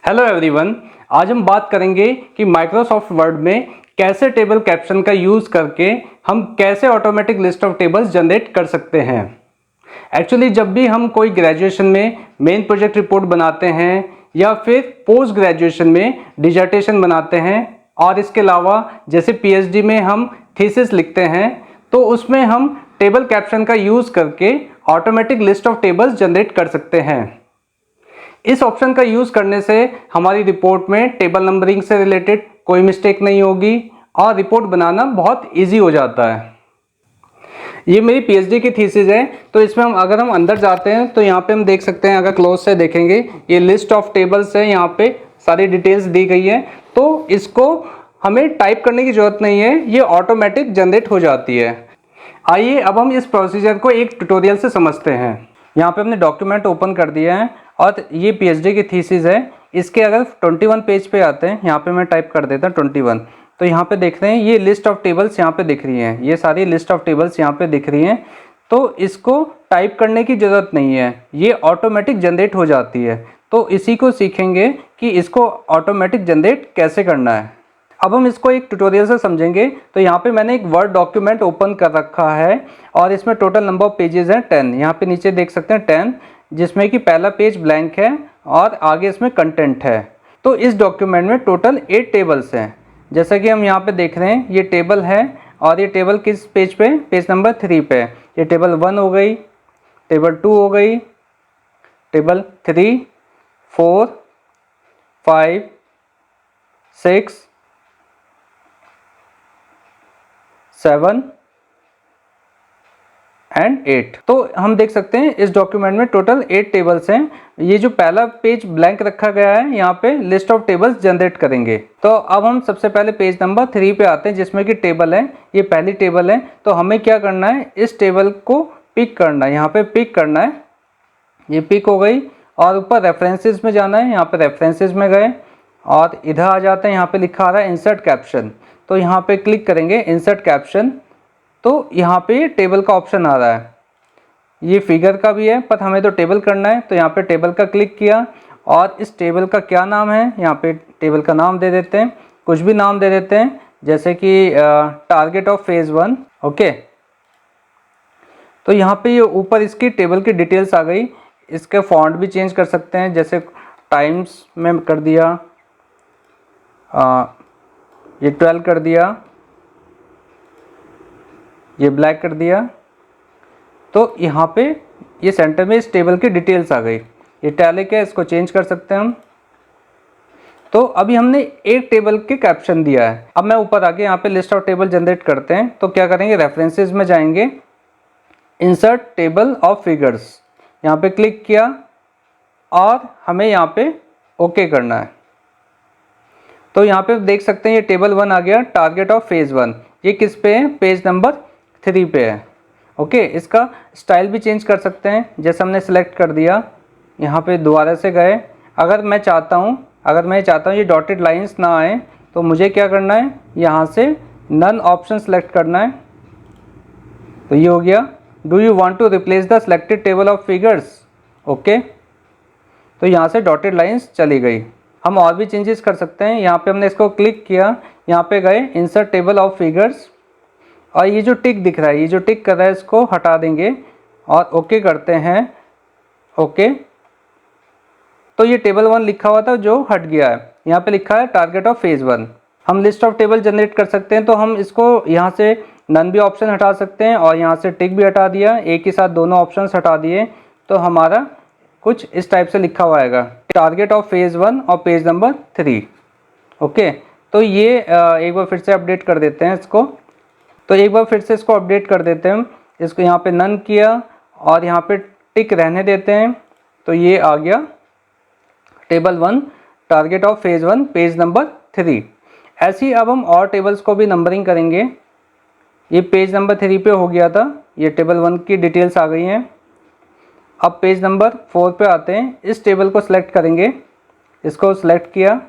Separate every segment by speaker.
Speaker 1: Hello everyone, आज हम बात करेंगे कि माइक्रोसॉफ्ट वर्ड में कैसे टेबल कैप्शन का यूज़ करके हम कैसे automatic list of tables generate कर सकते हैं। एक्चुअली जब भी हम कोई ग्रेजुएशन में मेन प्रोजेक्ट रिपोर्ट बनाते हैं या फिर पोस्ट ग्रेजुएशन में डिजर्टेशन बनाते हैं और इसके अलावा जैसे पीएचडी में हम थीसिस लिखते हैं, तो उसमें हम टेबल कैप्शन का यूज़ करके automatic list of tables generate कर सकते हैं। इस ऑप्शन का यूज़ करने से हमारी रिपोर्ट में टेबल नंबरिंग से रिलेटेड कोई मिस्टेक नहीं होगी और रिपोर्ट बनाना बहुत इजी हो जाता है। ये मेरी पीएचडी की थीसिस है, तो इसमें अगर हम अंदर जाते हैं तो यहाँ पे हम देख सकते हैं, अगर क्लोज से देखेंगे ये लिस्ट ऑफ टेबल्स है, यहाँ पे सारी डिटेल्स दी गई है। तो इसको हमें टाइप करने की ज़रूरत नहीं है, ये ऑटोमेटिक जनरेट हो जाती है। आइए अब हम इस प्रोसीजर को एक ट्यूटोरियल से समझते हैं। यहाँ पे हमने डॉक्यूमेंट ओपन कर दिया है और ये पीएचडी की थीसिस है। इसके अगर 21 पेज पे आते हैं, यहाँ पे मैं टाइप कर देता हूँ 21, तो यहाँ पे देख रहे हैं ये लिस्ट ऑफ टेबल्स यहाँ पे दिख रही हैं, ये सारी लिस्ट ऑफ टेबल्स यहाँ पे दिख रही हैं। तो इसको टाइप करने की ज़रूरत नहीं है, ये ऑटोमेटिक जनरेट हो जाती है। तो इसी को सीखेंगे कि इसको ऑटोमेटिक जनरेट कैसे करना है। अब हम इसको एक ट्यूटोरियल से समझेंगे। तो यहाँ पे मैंने एक वर्ड डॉक्यूमेंट ओपन कर रखा है और इसमें टोटल नंबर ऑफ पेजेस हैं 10। यहाँ पे नीचे देख सकते हैं 10, जिसमें कि पहला पेज ब्लैंक है और आगे इसमें कंटेंट है। तो इस डॉक्यूमेंट में टोटल 8 टेबल्स हैं। जैसा कि हम यहाँ पे देख रहे हैं, ये टेबल है और ये टेबल किस पेज पे, पेज नंबर 3 पे। ये टेबल 1 हो गई, टेबल 2 हो गई, टेबल 3, 4, 5, 6, 7 एंड 8। तो हम देख सकते हैं इस डॉक्यूमेंट में टोटल 8 टेबल्स हैं। ये जो पहला पेज ब्लैंक रखा गया है, यहाँ पे लिस्ट ऑफ टेबल्स जनरेट करेंगे। तो अब हम सबसे पहले पेज नंबर 3 पे आते हैं, जिसमें कि टेबल है, ये पहली टेबल है। तो हमें क्या करना है, इस टेबल को पिक करना है, यहाँ पे पिक करना है। ये पिक हो गई और ऊपर रेफरेंसेस में जाना है, यहाँ पे रेफरेंसेस में गए और इधर आ जाते हैं, यहाँ पे लिखा आ रहा है इंसर्ट कैप्शन। तो यहाँ पे क्लिक करेंगे इंसर्ट कैप्शन, तो यहाँ पे टेबल का ऑप्शन आ रहा है। ये फिगर का भी है, पर हमें तो टेबल करना है। तो यहाँ पे टेबल का क्लिक किया और इस टेबल का क्या नाम है, यहाँ पे टेबल का नाम दे देते हैं, कुछ भी नाम दे देते हैं, जैसे कि टारगेट ऑफ फेज 1। ओके, तो यहाँ पे ये ऊपर इसकी टेबल की डिटेल्स आ गई। इसके फॉन्ट भी चेंज कर सकते हैं, जैसे टाइम्स में कर दिया, ये 12 कर दिया, ये ब्लैक कर दिया। तो यहाँ पे ये सेंटर में इस टेबल की डिटेल्स आ गई। ये टैलिक है, इसको चेंज कर सकते हैं हम। तो अभी हमने एक टेबल के कैप्शन दिया है। अब मैं ऊपर आके यहाँ पे लिस्ट ऑफ टेबल जनरेट करते हैं। तो क्या करेंगे, रेफरेंसेस में जाएंगे, इंसर्ट टेबल ऑफ फिगर्स, यहाँ पे क्लिक किया और हमें यहाँ पे ओके करना है। तो यहाँ पे देख सकते हैं ये टेबल 1 आ गया, टारगेट ऑफ फेज 1। ये किस पे है, पेज नंबर 3 पे है। ओके, इसका स्टाइल भी चेंज कर सकते हैं, जैसे हमने सेलेक्ट कर दिया, यहाँ पे दोबारा से गए। अगर मैं चाहता हूँ ये डॉटेड लाइंस ना आए, तो मुझे क्या करना है, यहाँ से नन ऑप्शन सेलेक्ट करना है। तो ये हो गया, do you want to replace the selected table of figures. Okay, तो यहाँ से डॉटेड लाइंस चली गई। हम और भी चेंजेस कर सकते हैं। यहाँ पे हमने इसको क्लिक किया, यहाँ पे गए इंसर्ट टेबल ऑफ फिगर्स और ये जो टिक दिख रहा है, ये जो टिक कर रहा है, इसको हटा देंगे और ओके करते हैं। ओके, तो ये टेबल 1 लिखा हुआ था जो हट गया है, यहाँ पे लिखा है टारगेट ऑफ फेज 1। हम लिस्ट ऑफ टेबल जनरेट कर सकते हैं। तो हम इसको यहाँ से नन भी ऑप्शन हटा सकते हैं और यहाँ से टिक भी हटा दिया, एक ही साथ दोनों ऑप्शंस हटा दिए। तो हमारा कुछ इस टाइप से लिखा हुआ आएगा, टारगेट ऑफ फेज 1 और पेज नंबर 3। ओके, तो ये एक बार फिर से अपडेट कर देते हैं इसको। तो एक बार फिर से इसको अपडेट कर देते हैं, इसको यहाँ पे नन किया और यहाँ पे टिक रहने देते हैं। तो ये आ गया table 1, target of phase 1, page number 3। ऐसे ही अब हम और टेबल्स को भी नंबरिंग करेंगे। ये पेज नंबर 3 पे हो गया था, ये टेबल 1 की डिटेल्स आ गई हैं। अब पेज नंबर 4 पे आते हैं, इस टेबल को सिलेक्ट करेंगे, इसको सिलेक्ट किया,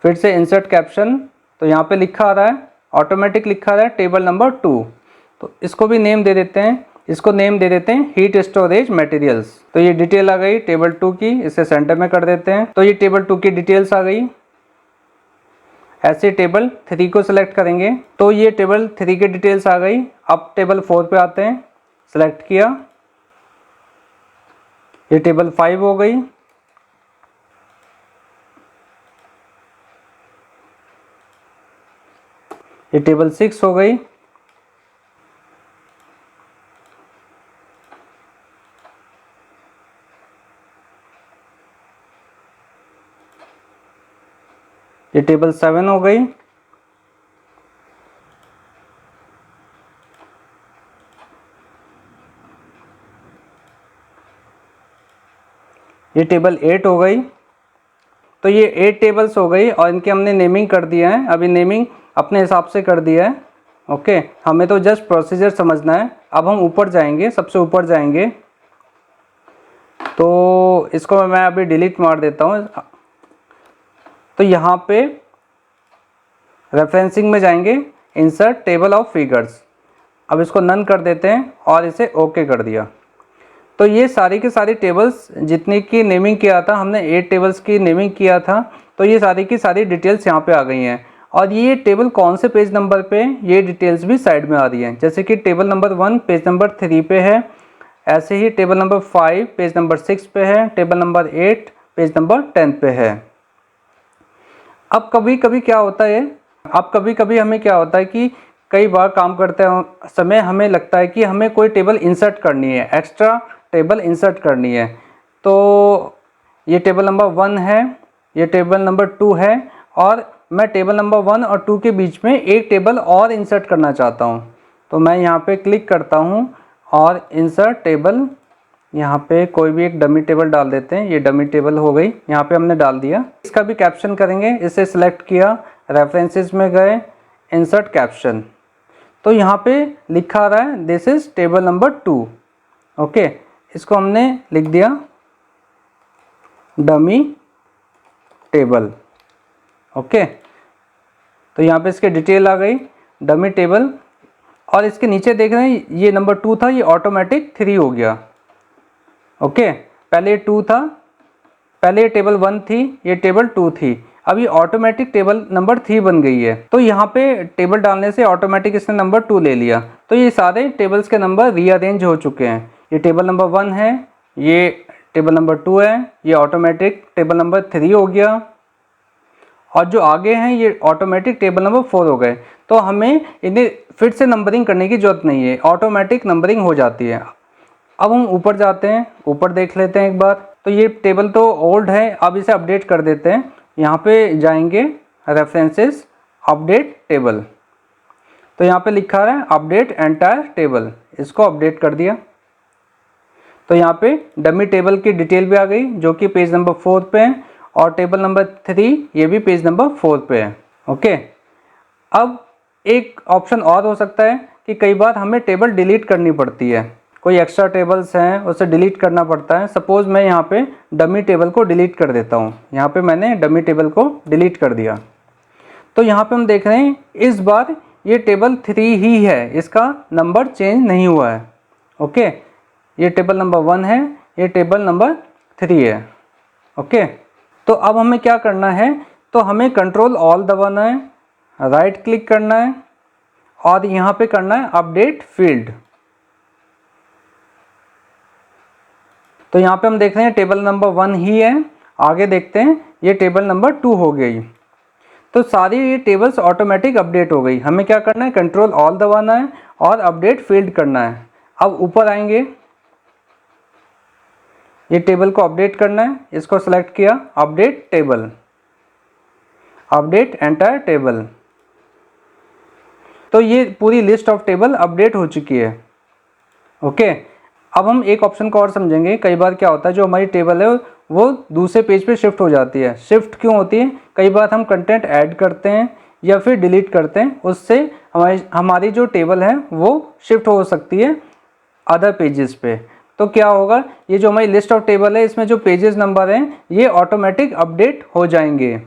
Speaker 1: फिर से इंसर्ट कैप्शन। तो यहाँ पे लिखा आ रहा है, ऑटोमेटिक लिखा आ रहा है टेबल नंबर 2। तो इसको भी नेम दे देते हैं, इसको नेम दे देते हैं हीट स्टोरेज मटेरियल्स। तो ये डिटेल आ गई टेबल 2 की, इसे सेंटर में कर देते हैं। तो ये टेबल 2 की डिटेल्स आ गई। ऐसे टेबल 3 को सिलेक्ट करेंगे तो ये टेबल 3 की डिटेल्स आ गई। अब टेबल 4 पे आते हैं, सिलेक्ट किया, ये टेबल 5 हो गई। ये टेबल 6 हो गई। ये टेबल 7 हो गई। ये टेबल 8 हो गई। तो ये 8 टेबल्स हो गई और इनके हमने नेमिंग कर दिया है। अभी नेमिंग अपने हिसाब से कर दिया है। ओके, हमें तो जस्ट प्रोसीजर समझना है। अब हम ऊपर जाएंगे, सबसे ऊपर जाएंगे। तो इसको मैं अभी डिलीट मार देता हूँ। तो यहाँ पे रेफरेंसिंग में जाएंगे, इंसर्ट टेबल ऑफ फिगर्स। अब इसको नन कर देते हैं और इसे ओके कर दिया। तो ये सारी की सारी टेबल्स जितनी की नेमिंग किया था, हमने 8 टेबल्स की नेमिंग किया था, तो ये सारी की सारी डिटेल्स यहाँ पे आ गई हैं। और ये टेबल कौन से पेज नंबर पे, ये डिटेल्स भी साइड में आ रही हैं। जैसे कि टेबल नंबर 1 पेज नंबर 3 पे है, ऐसे ही टेबल नंबर 5 पेज नंबर 6 पे है, टेबल नंबर 8 पेज नंबर 10 पे है। अब कभी कभी क्या होता है, हमें क्या होता है कि कई बार काम करते समय हमें लगता है कि हमें कोई टेबल इंसर्ट करनी है, एक्स्ट्रा टेबल इंसर्ट करनी है। तो ये टेबल नंबर 1 है, ये टेबल नंबर 2 है, और मैं टेबल नंबर 1 और 2 के बीच में एक टेबल और इंसर्ट करना चाहता हूँ। तो मैं यहाँ पे क्लिक करता हूँ और इंसर्ट टेबल, यहाँ पे कोई भी एक डमी टेबल डाल देते हैं। ये डमी टेबल हो गई, यहाँ पे हमने डाल दिया। इसका भी कैप्शन करेंगे, इसे सिलेक्ट किया, रेफरेंसेस में गए, इंसर्ट कैप्शन। तो यहाँ पे लिखा रहा है this is table number 2। Okay, इसको हमने लिख दिया डमी टेबल। ओके, तो यहाँ पे इसके डिटेल आ गई डमी टेबल। और इसके नीचे देख रहे हैं ये नंबर 2 था, ये ऑटोमेटिक 3 हो गया। ओके, पहले 2 था, पहले ये टेबल 1 थी, ये टेबल 2 थी, अब ये ऑटोमेटिक टेबल नंबर 3 बन गई है। तो यहाँ पे टेबल डालने से ऑटोमेटिक इसने नंबर 2 ले लिया। तो ये सारे टेबल्स के नंबर रीअरेंज हो चुके हैं। ये टेबल नंबर 1 है, ये टेबल नंबर 2 है, ये ऑटोमेटिक टेबल नंबर 3 हो गया, और जो आगे हैं ये ऑटोमेटिक टेबल नंबर 4 हो गए। तो हमें इन्हें फिर से नंबरिंग करने की ज़रूरत नहीं है, ऑटोमेटिक नंबरिंग हो जाती है। अब हम ऊपर जाते हैं, ऊपर देख लेते हैं एक बार। तो ये टेबल तो ओल्ड है, अब इसे अपडेट कर देते हैं। यहाँ पे जाएंगे, रेफरेंसेस, अपडेट टेबल। तो यहाँ पे लिखा है अपडेट एंटायर टेबल, इसको अपडेट कर दिया। तो यहाँ पे डमी टेबल की डिटेल भी आ गई जो कि पेज नंबर 4 पे है, और टेबल नंबर 3 ये भी पेज नंबर 4 पे है। ओके, अब एक ऑप्शन और हो सकता है कि कई बार हमें टेबल डिलीट करनी पड़ती है, कोई एक्स्ट्रा टेबल्स हैं उसे डिलीट करना पड़ता है। सपोज़ मैं यहाँ पे डमी टेबल को डिलीट कर देता हूँ। यहाँ पे मैंने डमी टेबल को डिलीट कर दिया। तो यहाँ पे हम देख रहे हैं इस बार ये टेबल 3 ही है, इसका नंबर चेंज नहीं हुआ है। ओके, ये टेबल नंबर 1 है, ये टेबल नंबर 3 है। ओके, तो अब हमें क्या करना है, तो हमें कंट्रोल ऑल दबाना है, राइट क्लिक करना है, और यहाँ पे करना है अपडेट फील्ड। तो यहाँ पे हम देख रहे हैं टेबल नंबर 1 ही है। आगे देखते हैं, ये टेबल नंबर 2 हो गई। तो सारी ये टेबल्स ऑटोमेटिक अपडेट हो गई। हमें क्या करना है, कंट्रोल ऑल दबाना है और अपडेट फील्ड करना है। अब ऊपर आएंगे, ये टेबल को अपडेट करना है, इसको सेलेक्ट किया, update table, update entire table. तो ये पूरी लिस्ट ऑफ टेबल अपडेट हो चुकी है। ओके, अब हम एक ऑप्शन को और समझेंगे। कई बार क्या होता है, जो हमारी टेबल है वो दूसरे पेज पे शिफ्ट हो जाती है। शिफ्ट क्यों होती है, कई बार हम कंटेंट ऐड करते हैं या फिर डिलीट करते हैं, उससे हमारी जो टेबल है वो शिफ्ट हो सकती है अदर पेजेस पे। तो क्या होगा, ये जो हमारी लिस्ट ऑफ टेबल है इसमें जो पेजेस नंबर हैं ये ऑटोमेटिक अपडेट हो जाएंगे।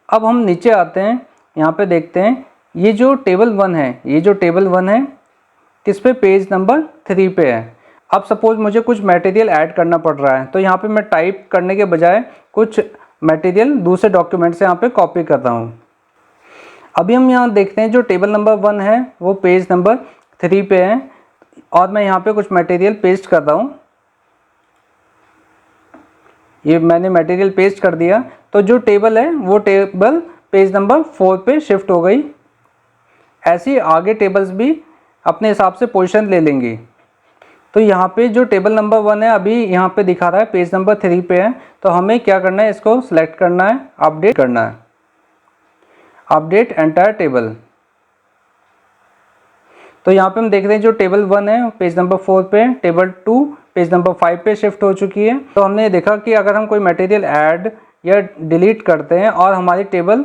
Speaker 1: अब हम नीचे आते हैं, यहाँ पे देखते हैं ये जो टेबल 1 है, ये जो टेबल 1 है किस पे, पेज नंबर 3 पे है। अब सपोज मुझे कुछ मटेरियल ऐड करना पड़ रहा है, तो यहाँ पे मैं टाइप करने के बजाय कुछ मटेरियल दूसरे डॉक्यूमेंट से यहाँ पे कॉपी कर रहा हूँ। अभी हम यहाँ देखते हैं जो टेबल नंबर 1 है वो पेज नंबर 3 पे है और मैं यहाँ पे कुछ मटेरियल पेस्ट कर रहा हूँ। ये मैंने मटेरियल पेस्ट कर दिया, तो जो टेबल है वो टेबल पेज नंबर 4 पे शिफ्ट हो गई। ऐसे ही आगे टेबल्स भी अपने हिसाब से पोजीशन ले लेंगी। तो यहाँ पे जो टेबल नंबर 1 है अभी यहाँ पे दिखा रहा है पेज नंबर 3 पे है, तो हमें क्या करना है, इसको सिलेक्ट करना है, अपडेट करना है, अपडेट एंटायर टेबल। तो यहाँ पे हम देख रहे हैं जो टेबल 1 है पेज नंबर 4 पे, टेबल 2 पेज नंबर 5 पे शिफ्ट हो चुकी है। तो हमने देखा कि अगर हम कोई मटेरियल ऐड या डिलीट करते हैं और हमारी टेबल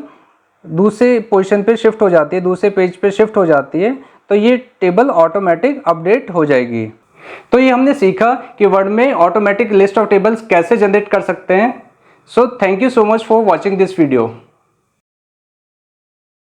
Speaker 1: दूसरे पोजीशन पे शिफ्ट हो जाती है, दूसरे पेज पे शिफ्ट हो जाती है, तो ये टेबल ऑटोमेटिक अपडेट हो जाएगी। तो ये हमने सीखा कि वर्ड में ऑटोमेटिक लिस्ट ऑफ टेबल्स कैसे जनरेट कर सकते हैं। So thank you so much for watching this video.